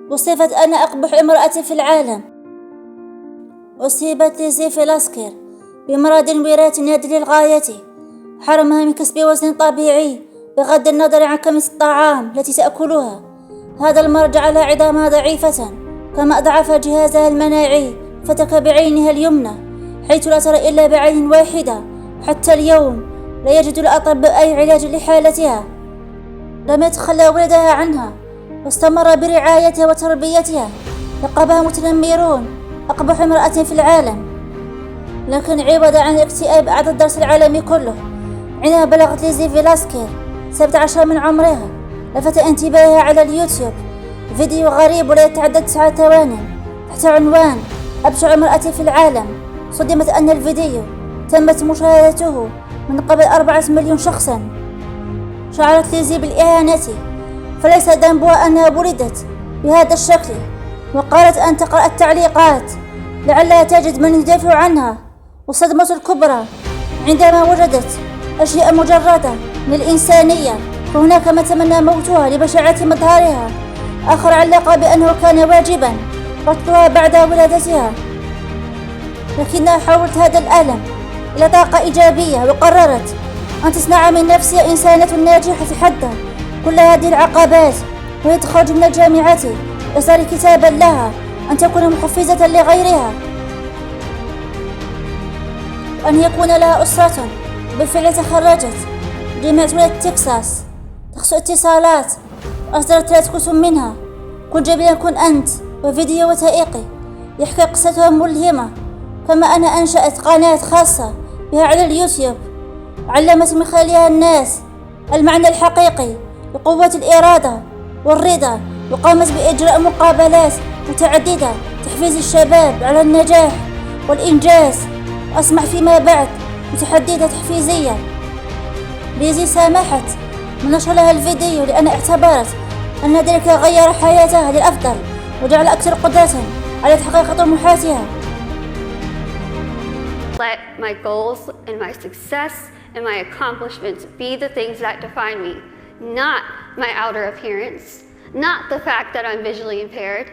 وصفت أن أقبح امرأة في العالم. أصيبت ليزي فلاسكير بمرض وراثي نادر للغاية حرمها من كسب وزن طبيعي بغض النظر عن كمية الطعام التي تأكلها. هذا المرض جعل عظامها ضعيفة، كما أضعف جهازها المناعي، فتك بعينها اليمنى حيث لا ترى إلا بعين واحدة. حتى اليوم لا يجد الأطباء أي علاج لحالتها. لم يتخلى ولدها عنها واستمر برعايتها وتربيتها. لقبها متنمرون أقبح امرأة في العالم. لكن عوضا عن الاكتئاب أعطت الدرس العالمي كله. عندما بلغت ليزي فلاسكير 17 من عمرها لفت انتباهها على اليوتيوب فيديو غريب ولا يتعدى 9 ثوان تحت عنوان أبشع امرأة في العالم. صدمت أن الفيديو تمت مشاهدته من قبل 4 مليون شخصا. شعرت ليزي بالإهانة، فليس ذنبها أنها ولدت بهذا الشكل، وقالت أن تقرأ التعليقات لعلها تجد من يدافع عنها. والصدمة الكبرى عندما وجدت أشياء مجردة من الإنسانية، فهناك من تمنى موتها لبشاعة مظهرها. آخر علق بأنه كان واجبا قتلها بعد ولادتها، لكنها حولت هذا الألم إلى طاقة إيجابية وقررت أن تصنع من نفسها إنسانة ناجحة تتحدى كل هذه العقبات، وهي تخرج من الجامعة وصار كتابا لها أن تكون محفزة لغيرها، وأن يكون لها أسرة. بالفعل تخرجت جامعة ولاية تكساس تخصص اتصالات، وأصدرت 3 كتب منها كن جميلا كن أنت، وفيديو وثائقي يحكي قصتها ملهمة. كما أن أنشأت قناة خاصة بها على اليوتيوب علمت من خلالها الناس المعنى الحقيقي لقوة الإرادة والرضا، وقامت بإجراء مقابلات متعددة تحفيز الشباب على النجاح والإنجاز، وأصبح فيما بعد متحدثة تحفيزية. ليزي سامحت من نشر لها الفيديو لأن اعتبرت أن ذلك غير حياتها للأفضل وجعل أكثر قدرة على تحقيق طموحاتها. Let my goals and my success and my accomplishments be the things that define me, not my outer appearance, not the fact that I'm visually impaired.